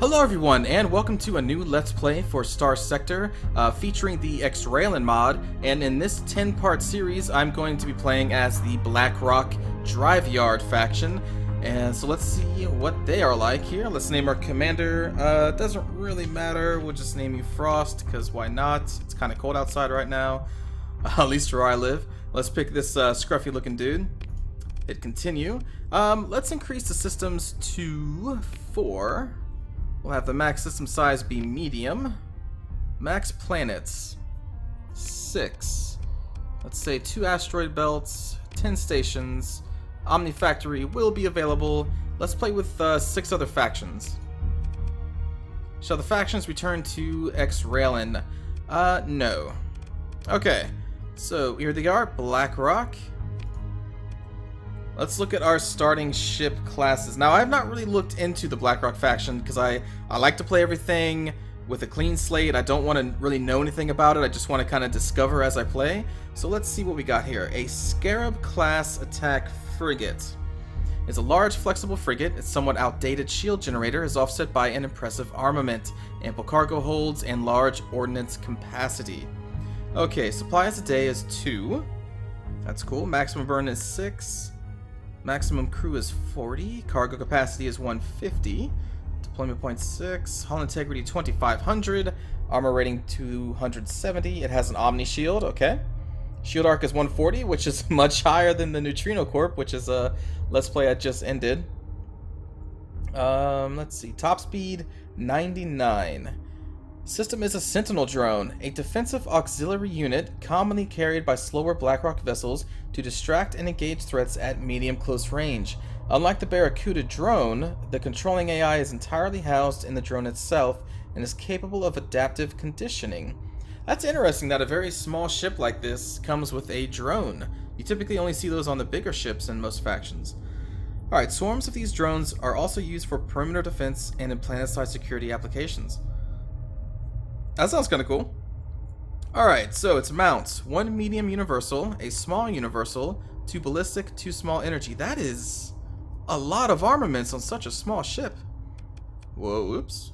Hello everyone, and welcome to a new Let's Play for StarSector, featuring the Exerelin mod, and in this 10-part series I'm going to be playing as the Blackrock Drive Yard faction, and so let's see what they are like here. Let's name our commander. It doesn't really matter, we'll just name you Frost, because why not? It's kind of cold outside right now, at least where I live. Let's pick this scruffy looking dude. Hit continue. Let's increase the systems to 4. We'll have the max system size be medium. Max planets 6. Let's say 2 asteroid belts, 10 stations. Omni Factory will be available. Let's play with 6 other factions. Shall the factions return to Exerelin? No. Okay, so here they are, Blackrock. Let's look at our starting ship classes. Now, I've not really looked into the Blackrock faction because I like to play everything with a clean slate. I don't want to really know anything about it. I just want to kind of discover as I play. So let's see what we got here. A Scarab class attack frigate. It's a large, flexible frigate. Its somewhat outdated shield generator is offset by an impressive armament, ample cargo holds, and large ordnance capacity. Okay, supplies a day is 2. That's cool. Maximum burn is 6. Maximum crew is 40, cargo capacity is 150, deployment point 6, hull integrity 2500, armor rating 270, it has an Omni shield, okay. Shield arc is 140, which is much higher than the Neutrino Corp, which is a Let's Play I just ended. Let's see, top speed 99. System is a Sentinel drone, a defensive auxiliary unit commonly carried by slower Blackrock vessels to distract and engage threats at medium close range. Unlike the Barracuda drone, the controlling AI is entirely housed in the drone itself and is capable of adaptive conditioning. That's interesting that a very small ship like this comes with a drone. You typically only see those on the bigger ships in most factions. Alright, swarms of these drones are also used for perimeter defense and in planet-side security applications. That sounds kind of cool. Alright, so it's mounts. 1 medium universal, a small universal, 2 ballistic, 2 small energy. That is a lot of armaments on such a small ship. Whoa, oops.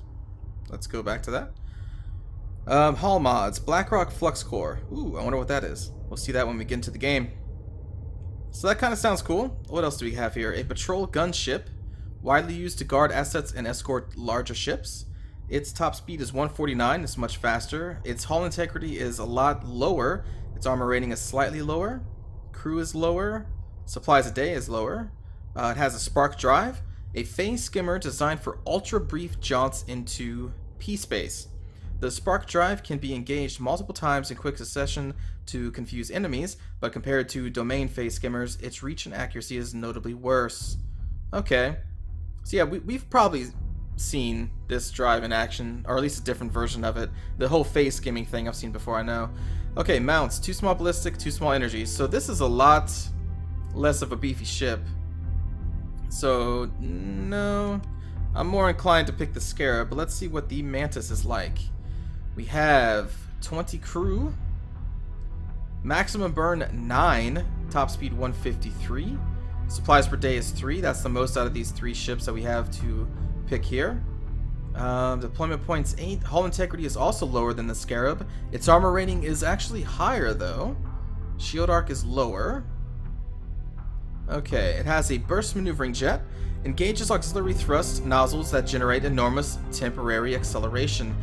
Let's go back to that. Hull mods. Blackrock Flux Core. Ooh, I wonder what that is. We'll see that when we get into the game. So that kind of sounds cool. What else do we have here? A patrol gunship, widely used to guard assets and escort larger ships. Its top speed is 149, it's much faster. Its hull integrity is a lot lower. Its armor rating is slightly lower. Crew is lower. Supplies a day is lower. It has a spark drive. A phase skimmer designed for ultra brief jaunts into P-space. The spark drive can be engaged multiple times in quick succession to confuse enemies, but compared to domain phase skimmers, its reach and accuracy is notably worse. Okay. So yeah, we've probably seen this drive in action, or at least a different version of it. The whole phase skimming thing I've seen before, I know. Okay, mounts. 2 small ballistic, 2 small energy. So this is a lot less of a beefy ship. So, no. I'm more inclined to pick the Scarab, but let's see what the Mantis is like. We have 20 crew. Maximum burn 9. Top speed 153. Supplies per day is 3. That's the most out of these 3 ships that we have to pick here. Deployment points 8. Hull integrity is also lower than the Scarab. Its armor rating is actually higher though. Shield arc is lower. Okay, it has a burst maneuvering jet. Engages auxiliary thrust nozzles that generate enormous temporary acceleration.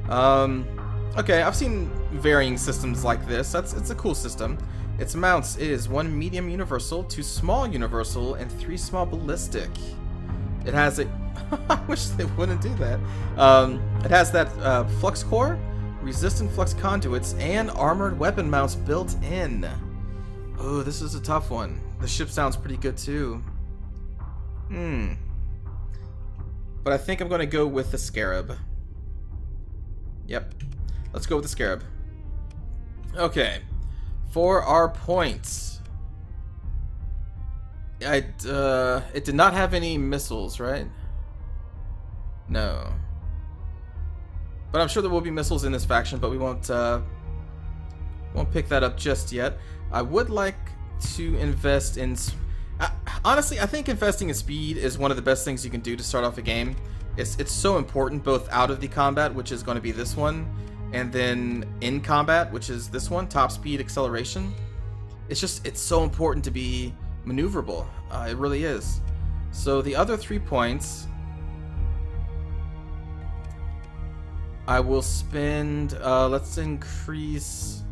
Okay, I've seen varying systems like this. It's a cool system. Its mounts is 1 medium universal, 2 small universal, and 3 small ballistic. It has a I wish they wouldn't do that. It has that flux core, resistant flux conduits, and armored weapon mounts built in. Oh, this is a tough one. The ship sounds pretty good too. But I think I'm going to go with the Scarab. Yep. Let's go with the Scarab. Okay. For our points. It did not have any missiles, right? No. But I'm sure there will be missiles in this faction, but we won't pick that up just yet. I would like to invest in... honestly, I think investing in speed is one of the best things you can do to start off a game. It's so important, both out of the combat, which is going to be this one, and then in combat, which is this one, top speed acceleration. It's so important to be maneuverable. It really is. So the other 3 points, I will spend, let's increase,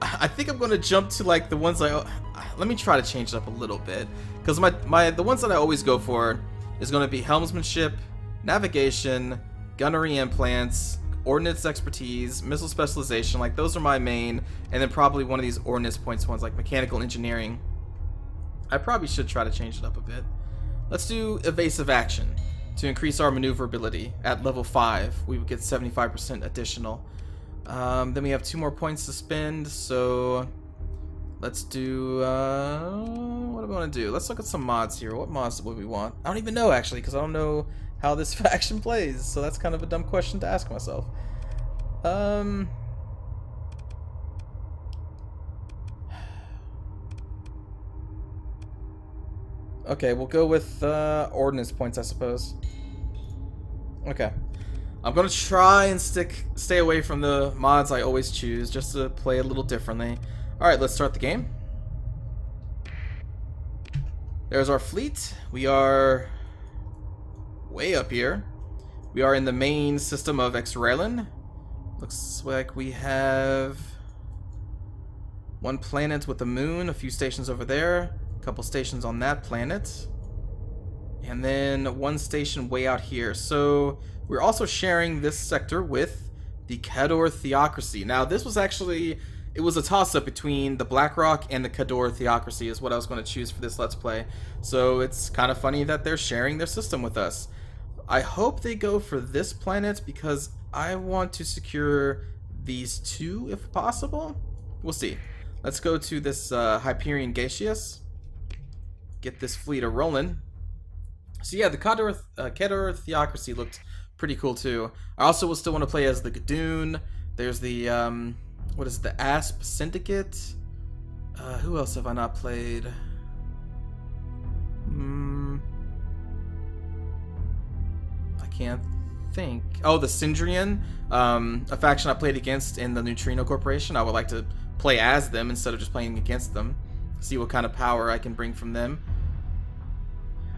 I think I'm going to jump to like the ones let me try to change it up a little bit, because the ones that I always go for is going to be helmsmanship, navigation, gunnery implants, ordnance expertise, missile specialization. Like, those are my main, and then probably one of these ordnance points ones like mechanical engineering. I probably should try to change it up a bit. Let's do evasive action to increase our maneuverability. At level 5 we would get 75% additional. Then we have 2 more points to spend, so let's do what do we want to do? Let's look at some mods here. What mods would we want? I don't even know, actually, because I don't know how this faction plays, so that's kind of a dumb question to ask myself. Okay, we'll go with ordnance points, I suppose. Okay. I'm gonna try and stay away from the mods I always choose, just to play a little differently. Alright, let's start the game. There's our fleet. We are way up here. We are in the main system of Exerelin. Looks like we have 1 planet with a moon, a few stations over there, a couple stations on that planet, and then 1 station way out here. So we're also sharing this sector with the Khador Theocracy. Now, this was actually, it was a toss-up between the Blackrock and the Khador Theocracy is what I was going to choose for this Let's Play. So it's kind of funny that they're sharing their system with us. I hope they go for this planet because I want to secure these 2 if possible. We'll see. Let's go to this Hyperion Gaseous. Get this fleet a-rolling. So yeah, the Khador Theocracy looked pretty cool too. I also will still want to play as the Gadoon. There's the what is it, the Asp Syndicate? Who else have I not played? I can't think. Oh, the Syndrian, a faction I played against in the Neutrino Corporation. I would like to play as them instead of just playing against them. See what kind of power I can bring from them.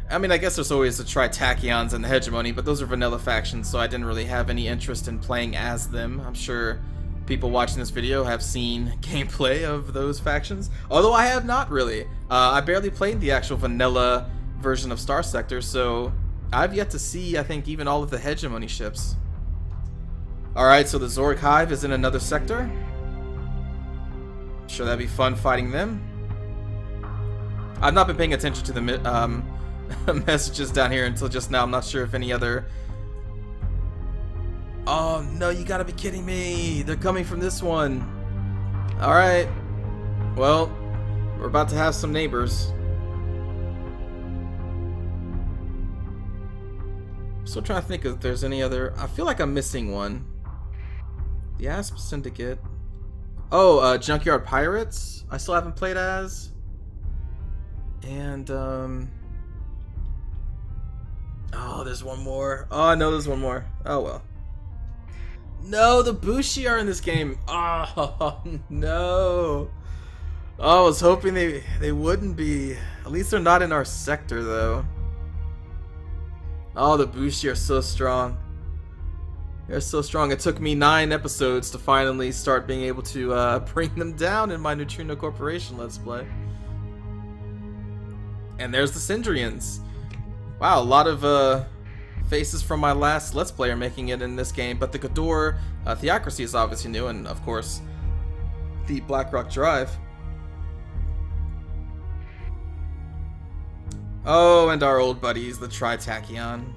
I mean, I guess there's always the Tritachyons and the Hegemony, but those are vanilla factions, so I didn't really have any interest in playing as them. I'm sure people watching this video have seen gameplay of those factions, although I have not really. I barely played the actual vanilla version of StarSector, so I've yet to see, I think, even all of the Hegemony ships. Alright, so the Zorg Hive is in another sector. Sure, that'd be fun fighting them. I've not been paying attention to the messages down here until just now. I'm not sure if any other... Oh no, you gotta be kidding me. They're coming from this one. Alright. Well, we're about to have some neighbors. Still trying to think if there's any other... I feel like I'm missing one. The Asp Syndicate. Oh, Junkyard Pirates. I still haven't played as. And, oh, there's one more. Oh, I know there's one more. Oh, well. No, the Bushi are in this game. Oh, no. Oh, I was hoping they wouldn't be. At least they're not in our sector, though. Oh, the Bushi are so strong. They're so strong. It took me 9 episodes to finally start being able to bring them down in my Neutrino Corporation Let's Play. And there's the Syndrians. Wow, a lot of faces from my last Let's Play are making it in this game, but the Khador Theocracy is obviously new, and of course, the Blackrock Drive. Oh, and our old buddies, the Tritachyon.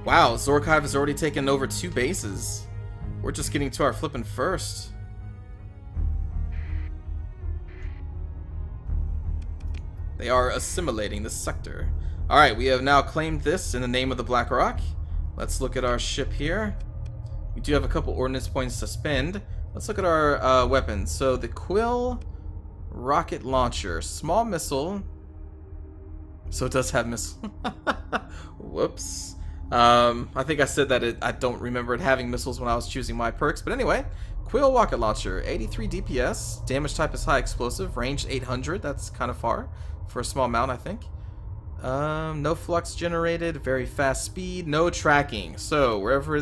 Wow, Zorg Hive has already taken over 2 bases. We're just getting to our flippin' first. They are assimilating the sector. Alright, we have now claimed this in the name of the Blackrock. Let's look at our ship here. We do have a couple ordnance points to spend. Let's look at our weapons. So the Quill rocket launcher. Small missile. So it does have missile. Whoops. I think I said that I don't remember it having missiles when I was choosing my perks. But anyway, Quill Rocket Launcher, 83 DPS. Damage type is high explosive. Range 800. That's kind of far for a small mount, I think. No flux generated. Very fast speed. No tracking. So wherever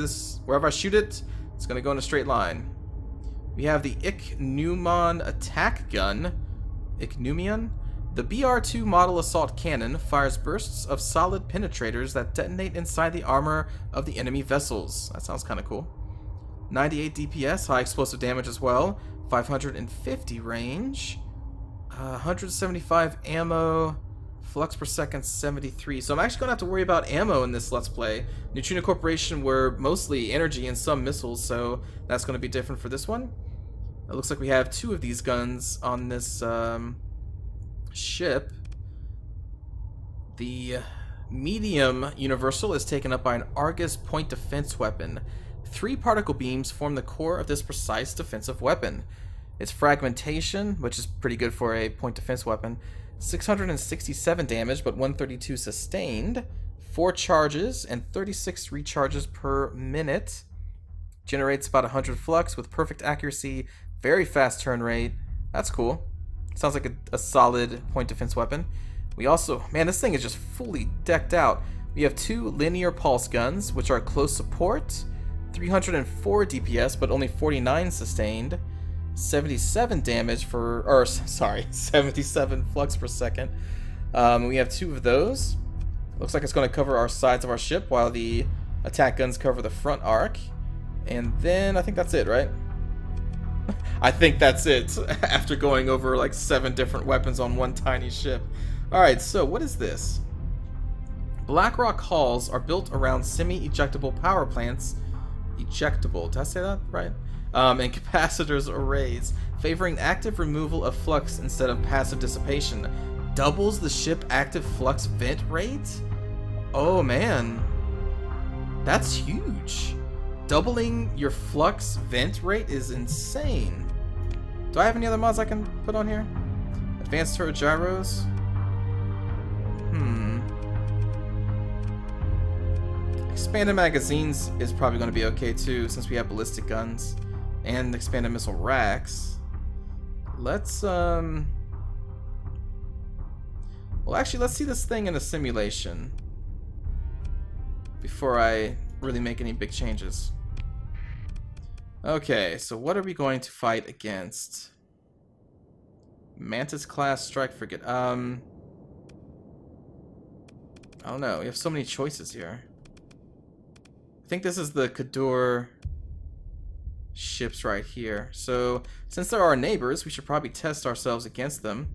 I shoot it, it's going to go in a straight line. We have the Ichneumon attack gun. Ichneumon? The BR2 model assault cannon fires bursts of solid penetrators that detonate inside the armor of the enemy vessels. That sounds kind of cool. 98 DPS, high explosive damage as well. 550 range. 175 ammo. Flux per second 73. So I'm actually going to have to worry about ammo in this Let's Play. Neutrino Corporation were mostly energy and some missiles, so that's going to be different for this one. It looks like we have 2 of these guns on this ship. The medium universal is taken up by an Argus point defense weapon. 3 particle beams form the core of this precise defensive weapon. Its fragmentation, which is pretty good for a point defense weapon, 667 damage but 132 sustained, 4 charges and 36 recharges per minute. Generates about 100 flux with perfect accuracy, very fast turn rate. That's cool. Sounds like a solid point defense weapon. We also, man, this thing is just fully decked out. We have 2 linear pulse guns, which are close support, 304 DPS, but only 49 sustained, 77 damage for, or sorry, 77 flux per second. We have 2 of those. Looks like it's going to cover our sides of our ship, while the attack guns cover the front arc. And then I think that's it, right? I think that's it, after going over like 7 different weapons on one tiny ship. Alright, so what is this? Blackrock hulls are built around semi-ejectable power plants. Ejectable, did I say that right? And capacitors arrays, favoring active removal of flux instead of passive dissipation. Doubles the ship active flux vent rate? Oh man, that's huge. Doubling your flux vent rate is insane. Do I have any other mods I can put on here? Advanced turret gyros? Expanded magazines is probably going to be okay too, since we have ballistic guns and expanded missile racks. Let's well, actually, let's see this thing in a simulation before I really make any big changes. Okay, so what are we going to fight against? Mantis class strike frigate. I don't know. We have so many choices here. I think this is the Kador ships right here. So, since they're our neighbors, we should probably test ourselves against them.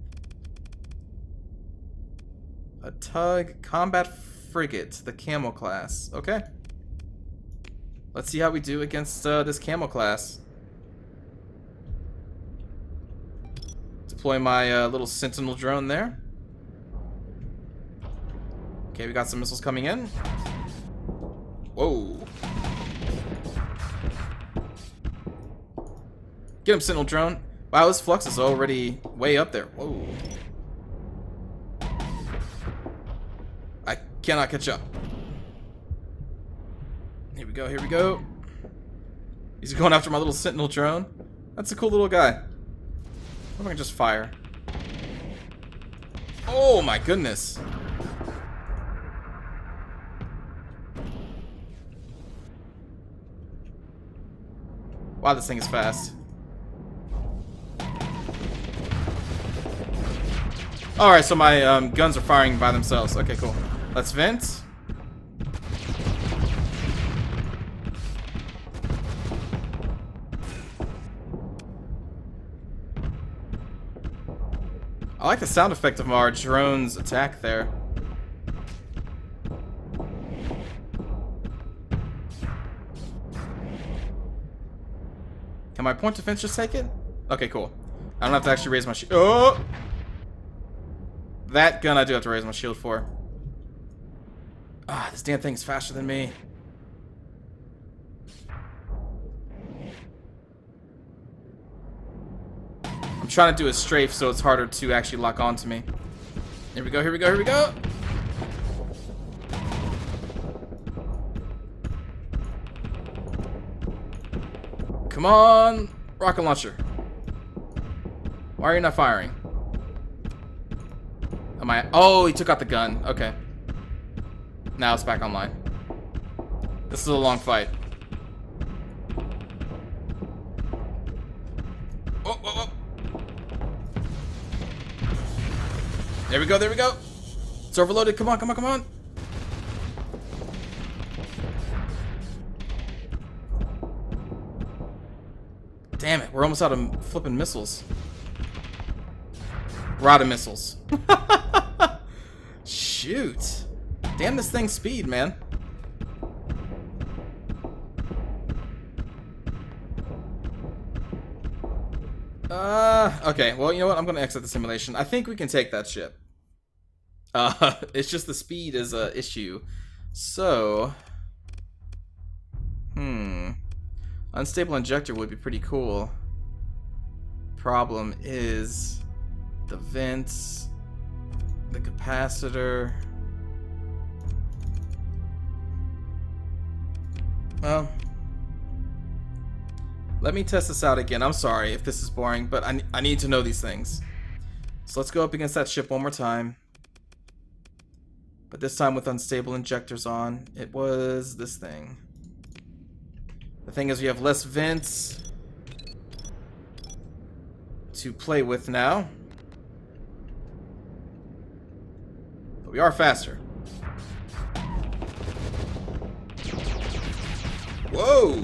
A tug combat frigate, the Camel class. Okay. Let's see how we do against this Camel class. Deploy my little sentinel drone there. Okay, we got some missiles coming in. Whoa. Get him, sentinel drone. Wow, this flux is already way up there. Whoa. I cannot catch up. Here we go, here we go. He's going after my little sentinel drone. That's a cool little guy. What if I can just fire? Oh my goodness. Wow, this thing is fast. Alright, so my guns are firing by themselves. Okay, cool. Let's vent. I like the sound effect of our drone's attack there. Can my point defense just take it? Okay, cool. I don't have to actually raise my shield. Oh! That gun I do have to raise my shield for. Ah, this damn thing's faster than me. I'm trying to do a strafe so it's harder to actually lock onto me. Here we go, here we go, here we go! Come on, rocket launcher. Why are you not firing? Am I? Oh, he took out the gun. Okay. Now it's back online. This is a long fight. Oh, oh, oh. There we go, there we go. It's overloaded. Come on, come on, come on. Damn it, we're almost out of flipping missiles. We're out of missiles. Shoot. Damn this thing's speed, man. Okay, well, you know what? I'm gonna exit the simulation. I think we can take that ship. It's just the speed is a issue. So... Unstable injector would be pretty cool. Problem is... the vents... the capacitor... Well... let me test this out again. I'm sorry if this is boring, but I need to know these things. So let's go up against that ship one more time. But this time with unstable injectors on. It was this thing. The thing is we have less vents to play with now. But we are faster. Whoa!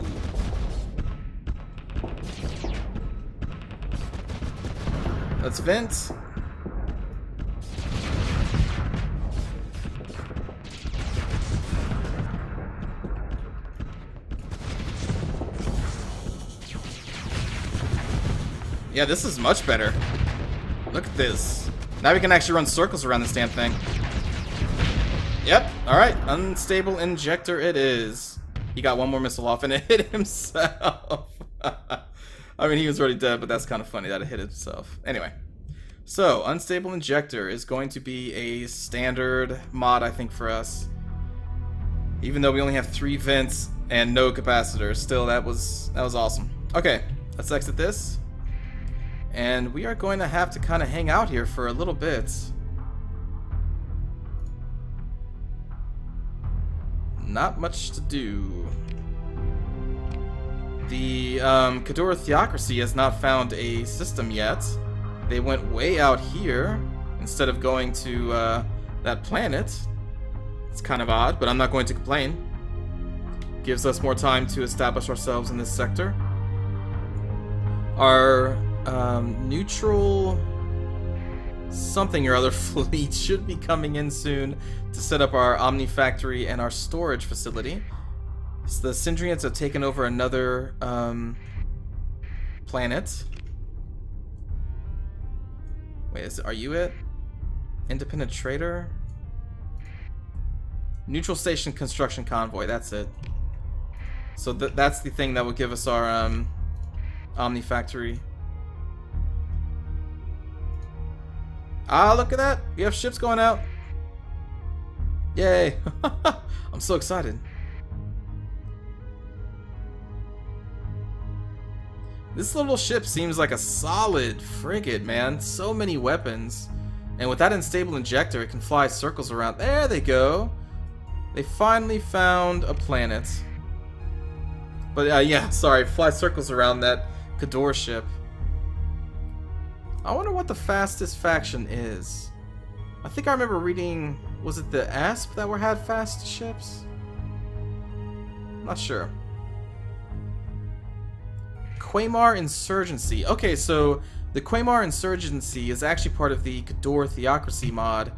Let's vent. Yeah, this is much better. Look at this. Now we can actually run circles around this damn thing. Yep, alright. Unstable injector it is. He got one more missile off and it hit himself. I mean, he was already dead, but that's kind of funny that it hit himself. Anyway. So, unstable injector is going to be a standard mod, I think, for us. Even though we only have 3 vents and no capacitors, still, that was awesome. Okay, let's exit this. And we are going to have to kind of hang out here for a little bit. Not much to do. The Kador Theocracy has not found a system yet. They went way out here instead of going to that planet. It's kind of odd, but I'm not going to complain. Gives us more time to establish ourselves in this sector. Our neutral something or other fleet should be coming in soon to set up our Omni Factory and our storage facility. So the Syndrians have taken over another planet. Wait, are you it? Independent Trader? Neutral Station Construction Convoy, that's it. So that's the thing that will give us our Omni Factory. Ah, look at that! We have ships going out! Yay! I'm so excited. This little ship seems like a solid frigate, man. So many weapons. And with that unstable injector, it can fly circles around. There they go! They finally found a planet. But yeah, sorry, fly circles around that Kador ship. I wonder what the fastest faction is. I think I remember reading, was it the Asp that had fast ships? Not sure. Quaymar Insurgency. Okay, so the Quaymar Insurgency is actually part of the Kador Theocracy mod.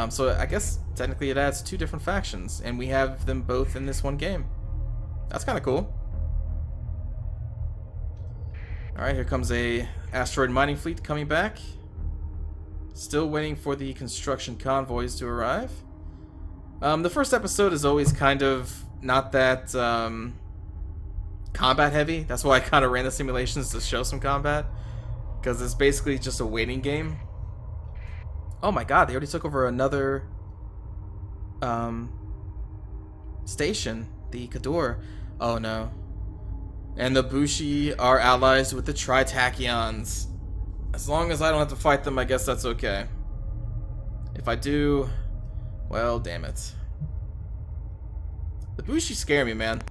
So I guess technically it adds 2 different factions, and we have them both in this one game. That's kind of cool. Alright, here comes a asteroid mining fleet coming back. Still waiting for the construction convoys to arrive. The first episode is always kind of not that combat heavy. That's why I kind of ran the simulations to show some combat. Because it's basically just a waiting game. Oh my god, they already took over another station. The Kador. Oh no. And the Bushi are allies with the Tritachyons. As long as I don't have to fight them, I guess that's okay. If I do, well, damn it. The Bushi scare me, man.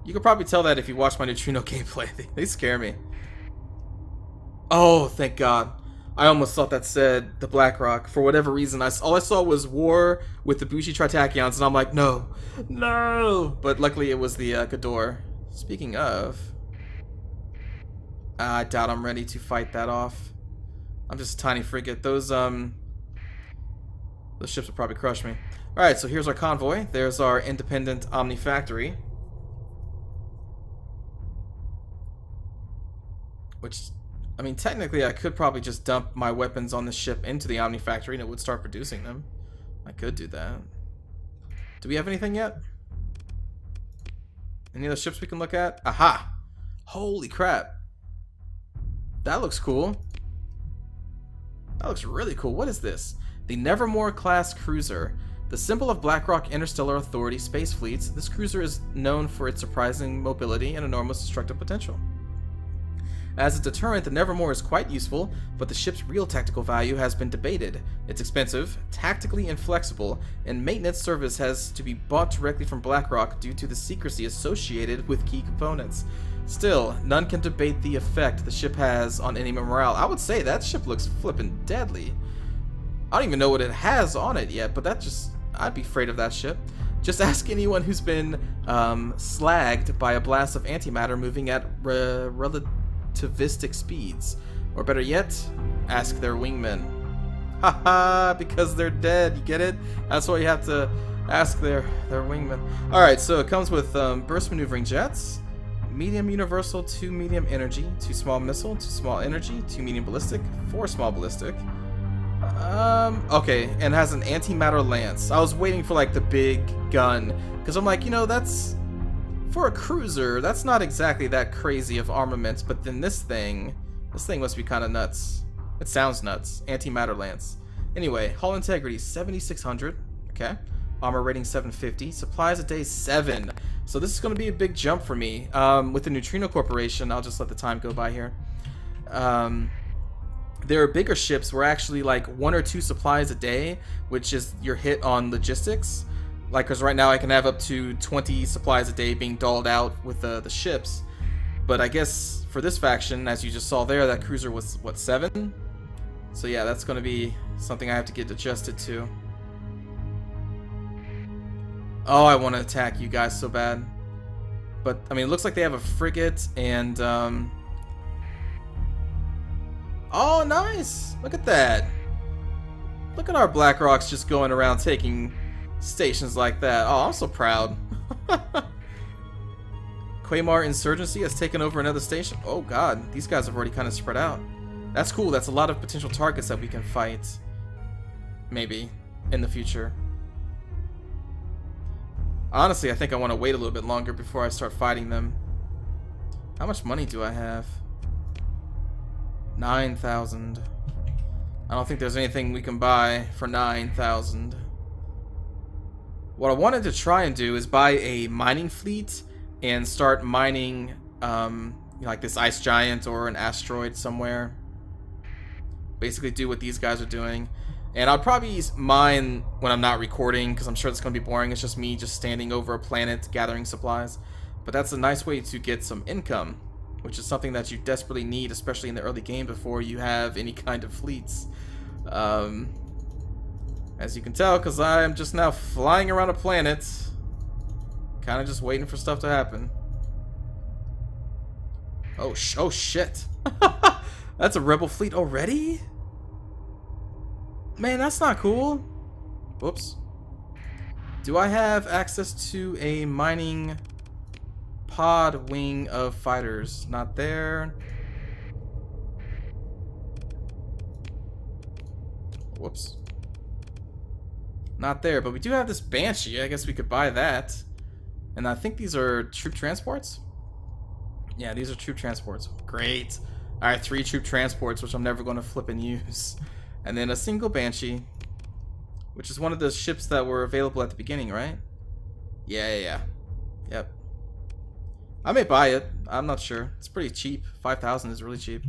You could probably tell that if you watch my Neutrino gameplay. They scare me. Oh, thank God. I almost thought that said the Blackrock. For whatever reason, all I saw was war with the Bushi Tritachyons, and I'm like, no, no. But luckily it was the Ghidorah. Speaking of, I doubt I'm ready to fight that off. I'm just a tiny frigate. Those ships will probably crush me. Alright, so here's our convoy. There's our independent Omni factory. Which, I mean, technically I could probably just dump my weapons on the ship into the Omni factory and it would start producing them. I could do that. Do we have anything yet? Any other ships we can look at? Aha! Holy crap. That looks cool. That looks really cool. What is this? The Nevermore class cruiser. The symbol of Blackrock Interstellar Authority space fleets, this cruiser is known for its surprising mobility and enormous destructive potential. As a deterrent, the Nevermore is quite useful, but the ship's real tactical value has been debated. It's expensive, tactically inflexible, and maintenance service has to be bought directly from Blackrock due to the secrecy associated with key components. Still, none can debate the effect the ship has on enemy morale. I would say that ship looks flippin' deadly. I don't even know what it has on it yet, but I'd be afraid of that ship. Just ask anyone who's been slagged by a blast of antimatter moving at relativistic speeds. Or better yet, ask their wingmen. Haha, because they're dead, you get it? That's why you have to ask their wingmen. Alright, so it comes with burst maneuvering jets, medium universal, 2 medium energy, 2 small missile, 2 small energy, 2 medium ballistic, 4 small ballistic. Okay, and has an antimatter lance. I was waiting for like the big gun, because I'm like, you know, that's for a cruiser, that's not exactly that crazy of armaments, but then this thing must be kind of nuts. It sounds nuts. Antimatter lance. Anyway, hull integrity 7600. Okay. Armor rating 750. Supplies a day 7. So this is going to be a big jump for me. With the Neutrino Corporation, I'll just let the time go by here. There are bigger ships where actually like 1 or 2 supplies a day, which is your hit on logistics. Like, because right now I can have up to 20 supplies a day being doled out with the ships. But I guess for this faction, as you just saw there, that cruiser was, what, 7? So yeah, that's going to be something I have to get adjusted to. Oh, I want to attack you guys so bad. But, I mean, it looks like they have a frigate and, oh, nice! Look at that. Look at our Blackrocks just going around taking stations like that. Oh, I'm so proud. Quaymar Insurgency has taken over another station. Oh god, these guys have already kind of spread out. That's cool. That's a lot of potential targets that we can fight. Maybe in the future. Honestly, I think I want to wait a little bit longer before I start fighting them. How much money do I have? 9,000. I don't think there's anything we can buy for 9,000. What I wanted to try and do is buy a mining fleet and start mining like this ice giant or an asteroid somewhere. Basically do what these guys are doing. And I'll probably mine when I'm not recording because I'm sure it's going to be boring. It's just me just standing over a planet gathering supplies. But that's a nice way to get some income, which is something that you desperately need, especially in the early game before you have any kind of fleets. As you can tell, because I am just now flying around a planet, kind of just waiting for stuff to happen. Oh shit. That's a rebel fleet already? Man, that's not cool. Whoops. Do I have access to a mining pod wing of fighters? Not there. Whoops. Not there, but we do have this Banshee. I guess we could buy that. And I think these are troop transports? Yeah, these are troop transports. Great. Alright, 3 troop transports, which I'm never going to flip and use. And then a single Banshee, which is one of the ships that were available at the beginning, right? Yeah. Yep. I may buy it. I'm not sure. It's pretty cheap. 5,000 is really cheap.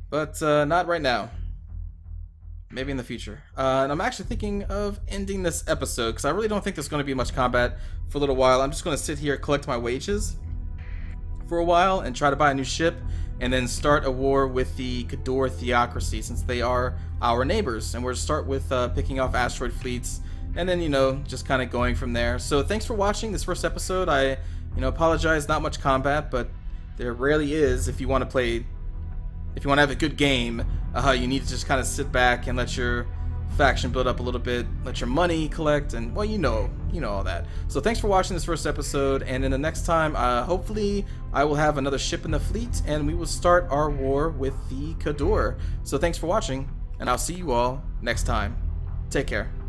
But not right now. Maybe in the future. And I'm actually thinking of ending this episode because I really don't think there's going to be much combat for a little while. I'm just going to sit here, collect my wages for a while, and try to buy a new ship, and then start a war with the Khador Theocracy, since they are our neighbors. And we're going to start with picking off asteroid fleets, and then, you know, just kind of going from there. So thanks for watching this first episode. I, apologize, not much combat, but there rarely is. If you want to have a good game, you need to just kind of sit back and let your faction build up a little bit, let your money collect, and, well, you know all that. So thanks for watching this first episode, and in the next time, hopefully I will have another ship in the fleet, and we will start our war with the Khador. So thanks for watching, and I'll see you all next time. Take care.